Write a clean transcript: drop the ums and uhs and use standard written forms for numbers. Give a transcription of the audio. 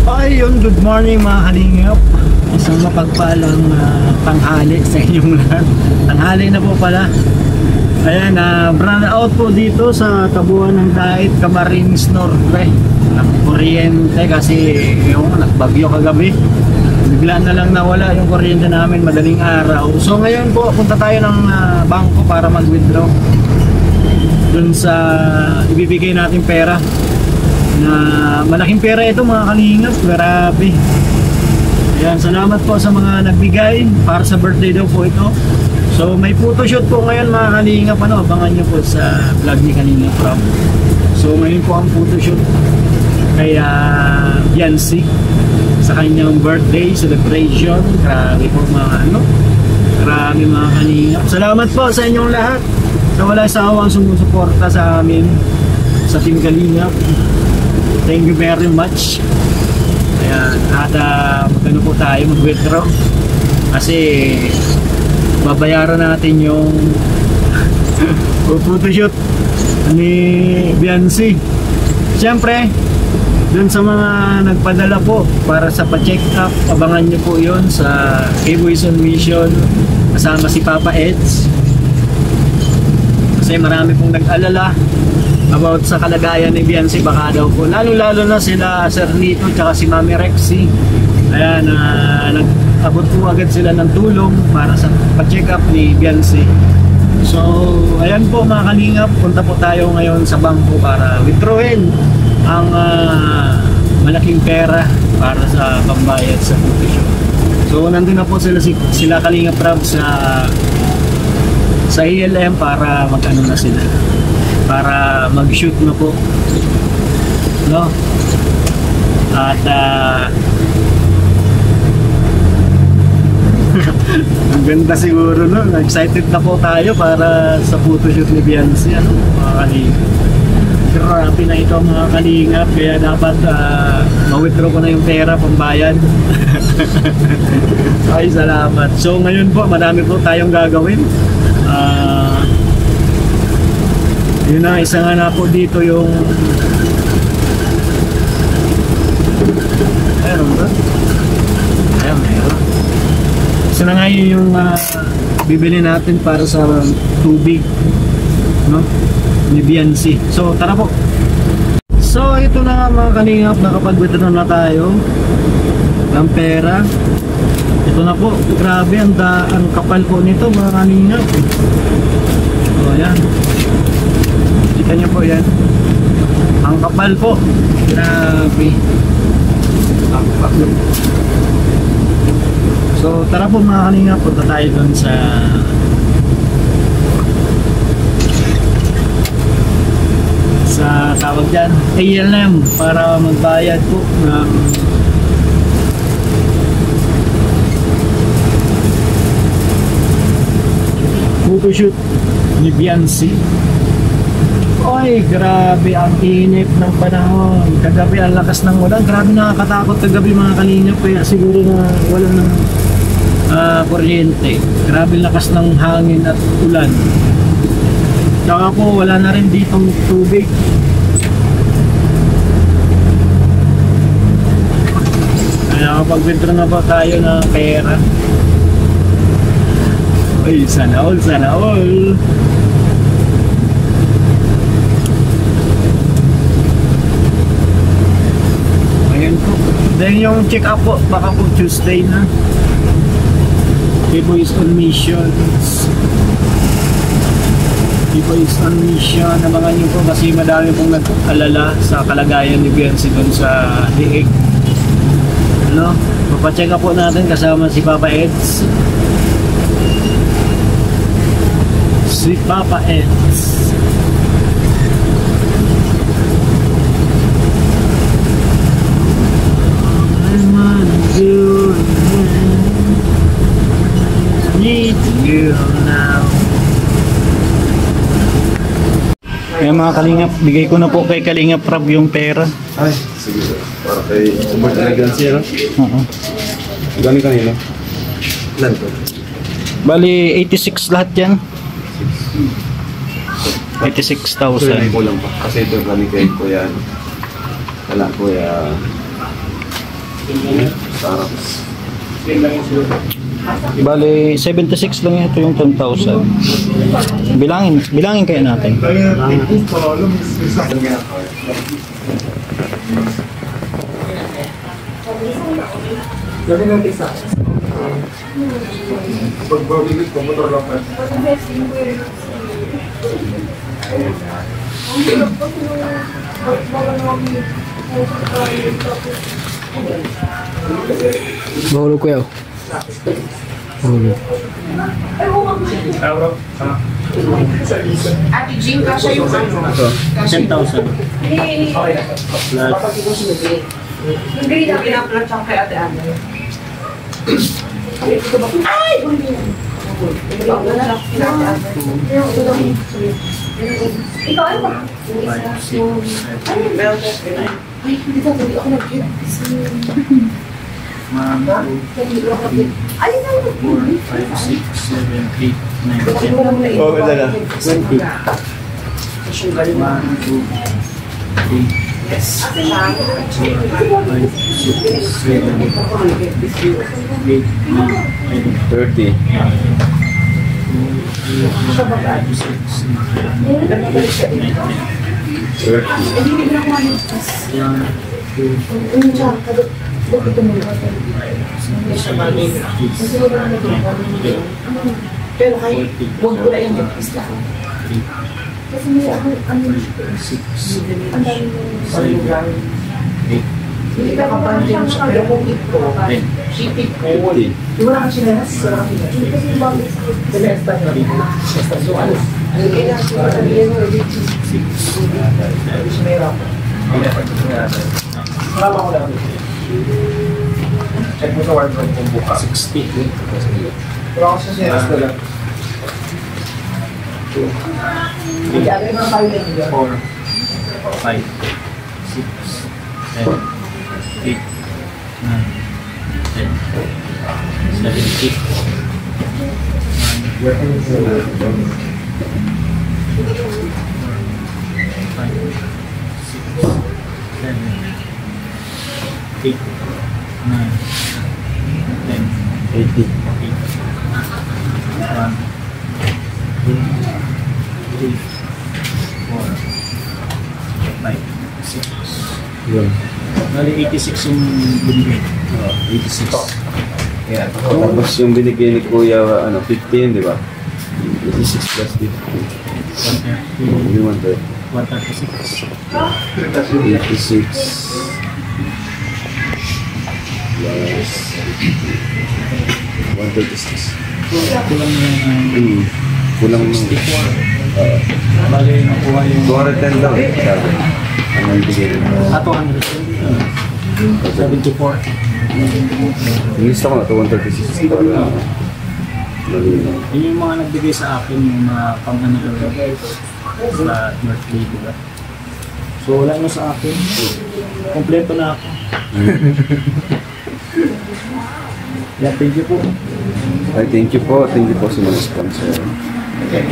Ayun, good morning mga kalingap. Isang mapagpalang tanghali sa inyong lahat. Tanghali na po pala. Ayan, brand out po dito sa tabuan ng Dait, Camarines Norte. Kuryente kasi yung nagbagyo kagabi. Bigla na lang nawala yung kuryente namin madaling araw. So ngayon po, punta tayo ng bangko para mag-withdraw dun sa ibibigay natin pera. Na malaking pera ito mga kalingap, grabe. Ayan, salamat po sa mga nagbigay para sa birthday daw po ito. So may photoshoot po ngayon mga kalingap, abangan nyo po sa vlog ni Kalingap Rob. So ngayon po ang photoshoot kay Yancy sa kanyang birthday celebration. Grabe po mga grabe mga kalingap. Salamat po sa inyong lahat na wala sawang sumusuporta sa amin sa Team Kalingap. Thank you very much. Ayan, at magano po tayo mag-withdraw kasi babayaran natin yung photoshoot ni Biancy. Siyempre, dun sa mga nagpadala po para sa pa-check up, abangan nyo po yun sa K-Boys on Mission kasama si Papa Eds. Kasi marami pong nag-alala about sa kalagayan ni Biancy, baka daw po lalo na sila Sir Lito tsaka si Mami Rexy. Ayan, nag-abot po agad sila ng tulong para sa pa-check up ni Biancy. So ayan po mga kalingap, punta po tayo ngayon sa bangko para withdrawin ang malaking pera para sa pambayad sa photoshoot. So nandun na po sila Kalingap Rob sa ELM para mag-ano na sila, para mag-shoot na po, no? At ang ganda siguro, no? Excited na po tayo para sa photoshoot ni Biancy, mga kalingap. Grabe na ito mga kalingap, kaya dapat ma-withdraw ko na yung pera pambayad. Ay, salamat. So ngayon po, madami po tayong gagawin. Yun na, isa nga na po dito yung meron ba? Ayan, meron. Isa na nga yun yung bibili natin para sa tubig, no? Ni Biancy. So tara po. So ito na nga mga kalingap, nakapag-withdraw na tayo ng pera. Ito na po, grabe ang kapal po nito mga kalingap. So ayan, kita nyo po yan, ang kapal po, grabe. So tara po mga kalingap, punta tayo dun sa tawag dyan, ALM, para magbayad po ng photoshoot ni Biancy. Oy, grabe ang init ng panahon. Kagabi ang lakas ng ulan. Grabe, nakakatakot kagabi mga kalingap, kaya siguro na wala ng kuryente. Grabe lakas ng hangin at ulan. Tsaka po wala na rin ditong tubig. Kaya kapag-withdraw na ba tayo ng pera? Ay, sana all, sana all. Ayan po. Then yung check up po, baka po Tuesday na. K-Boys on Missions. K-Boys on Mission, nabangan nyo po kasi madami pong nag-alala sa kalagayan ni Biancy dun sa liig. Ano? Papacheck up po natin kasama si Papa Eds. Si Papa Eds. I wanna do need you now. Kaya mga kalingap, bigay ko na po kay Kalingap Rob yung pera. Ay, sige. Para kay support na agency, no? Gano'n kanina? Ilan to? Bali, 86 lahat yan. 86,000. Kulang pa. Kasi ito kami kay Kuya. Wala, Kuya. Sarap. Bale, 76 lang ito yung 10,000. Bilangin kaya natin. Pagbabigit ko, motor lang pa. Mahulog ko yaw. Mahulog. Ate Jean, kasha yung ano? 10,000. Yung green na pinaplat siya kay Ate Ana. Ay! Ikaw ano ba? 5, 6, 7, Ay, hindi ka, hindi ako nag-hit. 1, 2, 3, 4, 5, 6, 7, 8, 9, 10. Oh, ganda na. 20. 1, 2, 3, Yes. 5, 6, 7, 8, 9, 10. 30. Pero kahit huwag ko lang yung isla. Kasi may ang dami hindi ka kapansin siya, pero kung ito, shitty po. Di wala ka sinelas, wala ka sinelas. Hindi kasi yung bagay sa sinelas na so ano kailangan ko sabihin mo, hindi siya mahirap. Marama ko lang. Check mo sa wardrobe kung buka. 60. Wala ko sa sinelas na lang. Hindi agad mga kayo na nila. 4, 5, 6, 7, 8, 9, 10, Yun. Bali 86 yung binigay. 86. Yeah. Tapos yung binigay ni Kuya, 15, di ba? 86 plus 50. 136. 86. Plus 136. Kulang na yung Kulang mo. 64. Bali nakuha yung 210 lang. Sabi. Ano yung bigay nito? 200. 74. Inis ako na ito, 136 para malinaw. Yun yung mga nagbigay sa akin yung mga pang-ano sa birthday, diba? So wala na sa akin. Kompleto na ako. Yeah, thank you po. Ay, thank you po. Thank you po sa mga sponsor. Okay.